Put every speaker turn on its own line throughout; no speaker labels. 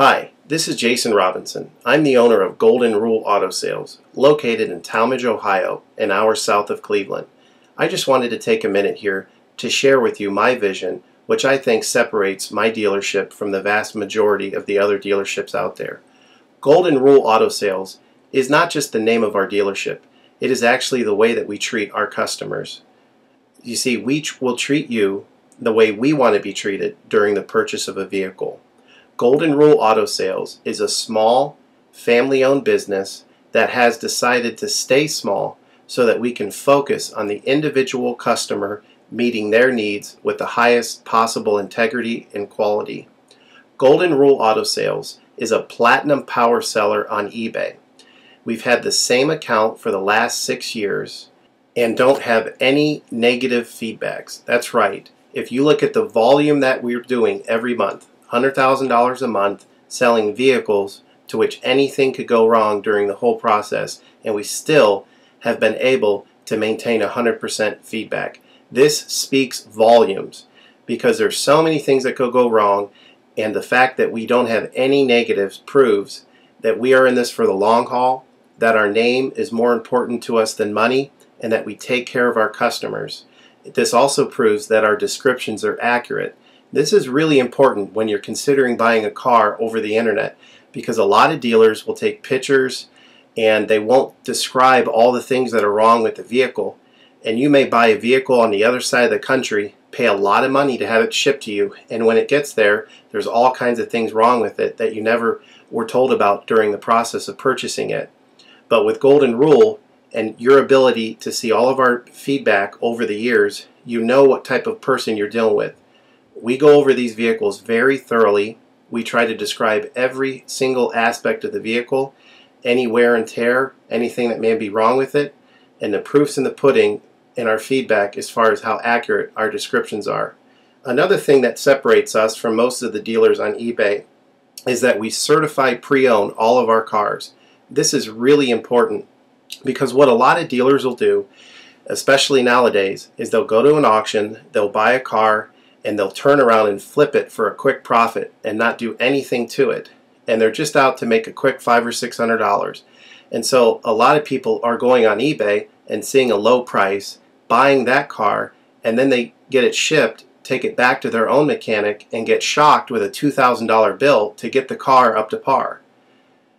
Hi, this is Jason Robinson. I'm the owner of Golden Rule Auto Sales, located in Tallmadge, Ohio, an hour south of Cleveland. I just wanted to take a minute here to share with you my vision, which I think separates my dealership from the vast majority of the other dealerships out there. Golden Rule Auto Sales is not just the name of our dealership, it is actually the way that we treat our customers. You see, we will treat you the way we want to be treated during the purchase of a vehicle. Golden Rule Auto Sales is a small, family-owned business that has decided to stay small so that we can focus on the individual customer meeting their needs with the highest possible integrity and quality. Golden Rule Auto Sales is a platinum power seller on eBay. We've had the same account for the last 6 years and don't have any negative feedbacks. That's right. If you look at the volume that we're doing every month, $100,000 a month selling vehicles to which anything could go wrong during the whole process, and we still have been able to maintain 100% feedback. This speaks volumes because there's so many things that could go wrong, and the fact that we don't have any negatives proves that we are in this for the long haul, that our name is more important to us than money, and that we take care of our customers. This also proves that our descriptions are accurate. This is really important when you're considering buying a car over the internet, because a lot of dealers will take pictures and they won't describe all the things that are wrong with the vehicle. And you may buy a vehicle on the other side of the country, pay a lot of money to have it shipped to you, and when it gets there, there's all kinds of things wrong with it that you never were told about during the process of purchasing it. But with Golden Rule and your ability to see all of our feedback over the years, you know what type of person you're dealing with. We go over these vehicles very thoroughly. We try to describe every single aspect of the vehicle, any wear and tear, anything that may be wrong with it, and the proof's in the pudding in our feedback as far as how accurate our descriptions are. Another thing that separates us from most of the dealers on eBay is that we certify pre-owned all of our cars. This is really important because what a lot of dealers will do, especially nowadays, is they'll go to an auction, they'll buy a car, and they'll turn around and flip it for a quick profit and not do anything to it. And they're just out to make a quick $500 or $600. And so a lot of people are going on eBay and seeing a low price, buying that car, and then they get it shipped, take it back to their own mechanic, and get shocked with a $2,000 bill to get the car up to par.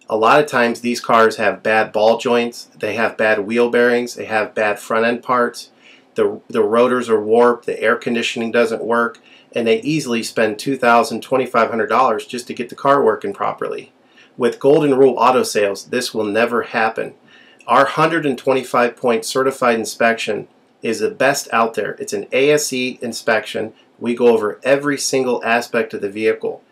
A lot of times these cars have bad ball joints, they have bad wheel bearings, they have bad front end parts. The rotors are warped, the air conditioning doesn't work, and they easily spend $2,000, $2,500 just to get the car working properly. With Golden Rule Auto Sales, this will never happen. Our 125-point certified inspection is the best out there. It's an ASE inspection. We go over every single aspect of the vehicle.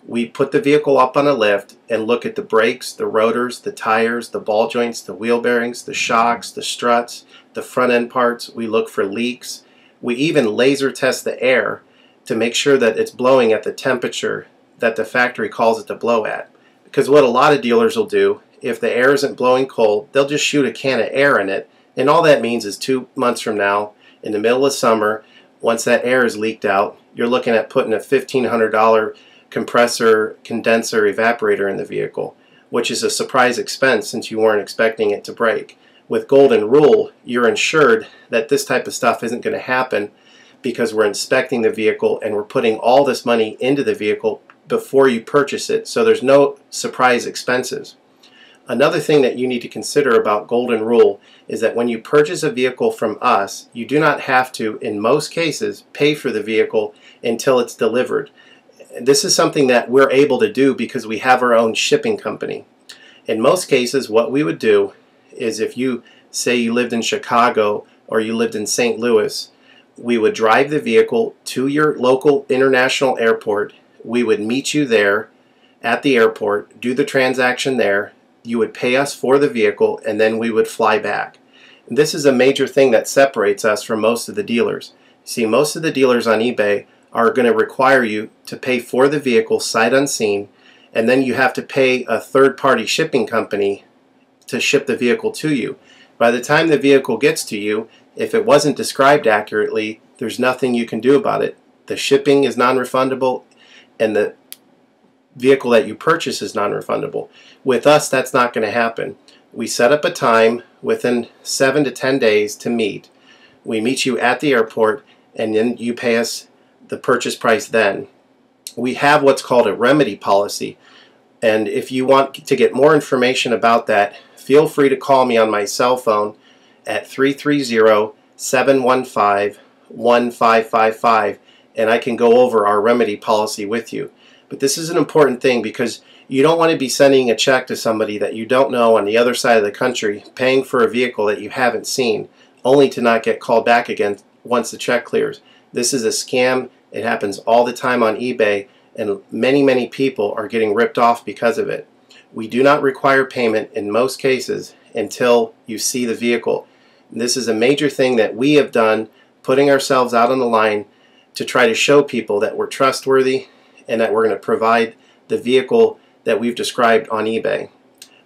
We put the vehicle up on a lift and look at the brakes, the rotors, the tires, the ball joints, the wheel bearings, the shocks, the struts, the front end parts. We look for leaks. We even laser test the air to make sure that it's blowing at the temperature that the factory calls it to blow at. Because what a lot of dealers will do, if the air isn't blowing cold, they'll just shoot a can of air in it, and all that means is 2 months from now, in the middle of summer, once that air is leaked out, you're looking at putting a $1,500 compressor, condenser, evaporator in the vehicle, which is a surprise expense since you weren't expecting it to break. With Golden Rule, you're insured that this type of stuff isn't going to happen because we're inspecting the vehicle and we're putting all this money into the vehicle before you purchase it, so there's no surprise expenses. Another thing that you need to consider about Golden Rule is that when you purchase a vehicle from us, you do not have to, in most cases, pay for the vehicle until it's delivered. This is something that we're able to do because we have our own shipping company. In most cases, what we would do is if you say you lived in Chicago or you lived in St. Louis, we would drive the vehicle to your local international airport. We would meet you there at the airport, do the transaction there. You would pay us for the vehicle, and then we would fly back. And this is a major thing that separates us from most of the dealers. See, most of the dealers on eBay are going to require you to pay for the vehicle sight unseen, and then you have to pay a third-party shipping company to ship the vehicle to you. By the time the vehicle gets to you, if it wasn't described accurately, there's nothing you can do about it. The shipping is non-refundable, and the vehicle that you purchase is non-refundable. With us, that's not going to happen. We set up a time within 7 to 10 days to meet. We meet you at the airport, and then you pay us the purchase price then. We have what's called a remedy policy, and if you want to get more information about that, feel free to call me on my cell phone at 330-715-1555, and I can go over our remedy policy with you. But this is an important thing because you don't want to be sending a check to somebody that you don't know on the other side of the country, paying for a vehicle that you haven't seen, only to not get called back again once the check clears. This is a scam. It happens all the time on eBay, and many people are getting ripped off because of it. We do not require payment in most cases until you see the vehicle. This is a major thing that we have done, putting ourselves out on the line to try to show people that we're trustworthy and that we're going to provide the vehicle that we've described on eBay.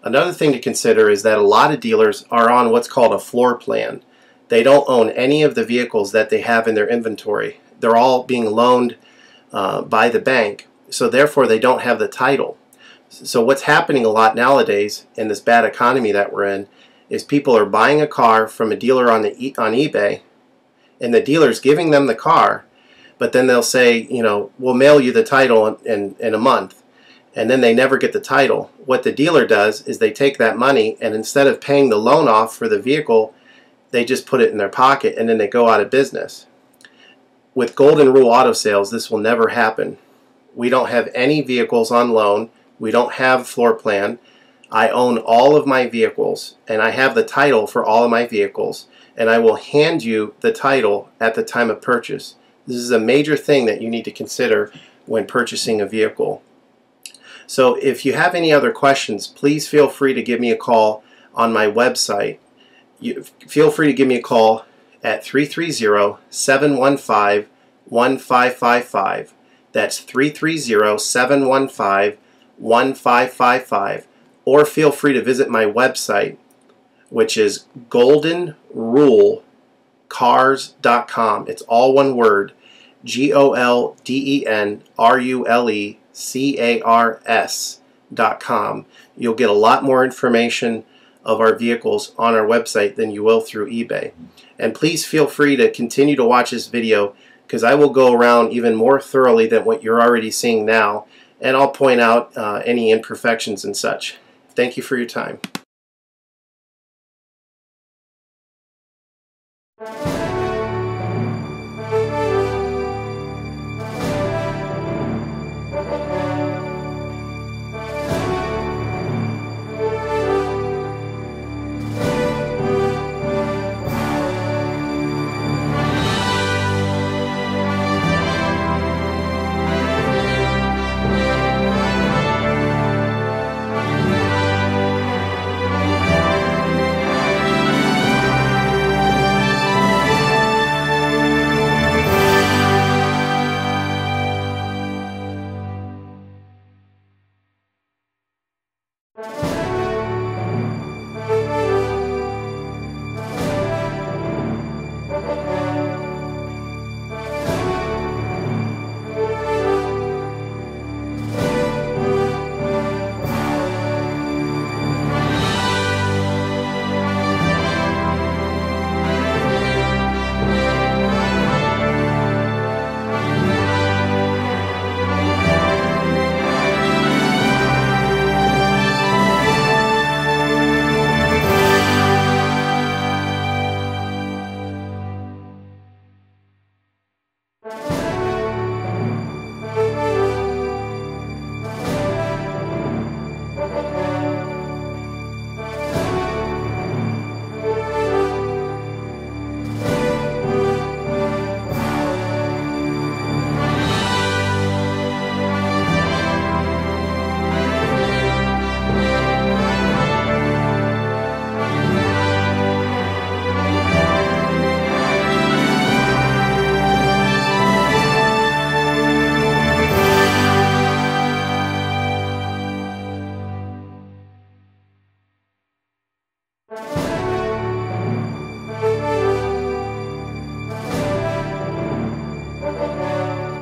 Another thing to consider is that a lot of dealers are on what's called a floor plan. They don't own any of the vehicles that they have in their inventory. They're all being loaned by the bank, so therefore they don't have the title. So what's happening a lot nowadays in this bad economy that we're in is people are buying a car from a dealer on eBay, and the dealer's giving them the car, but then they'll say, you know, we'll mail you the title in a month, and then they never get the title. What the dealer does is they take that money, and instead of paying the loan off for the vehicle, they just put it in their pocket, and then they go out of business. With Golden Rule Auto Sales, this will never happen. We don't have any vehicles on loan. We don't have floor plan. I own all of my vehicles, and I have the title for all of my vehicles, and I will hand you the title at the time of purchase. This is a major thing that you need to consider when purchasing a vehicle. So if you have any other questions, please feel free to give me a call on my website. Feel free to give me a call at 330-715-1555. That's 330-715-1555. Or feel free to visit my website, which is goldenrulecars.com. It's all one word, goldenrulecars.com. You'll get a lot more information of our vehicles on our website than you will through eBay. And please feel free to continue to watch this video, because I will go around even more thoroughly than what you're already seeing now, and I'll point out any imperfections and such. Thank you for your time.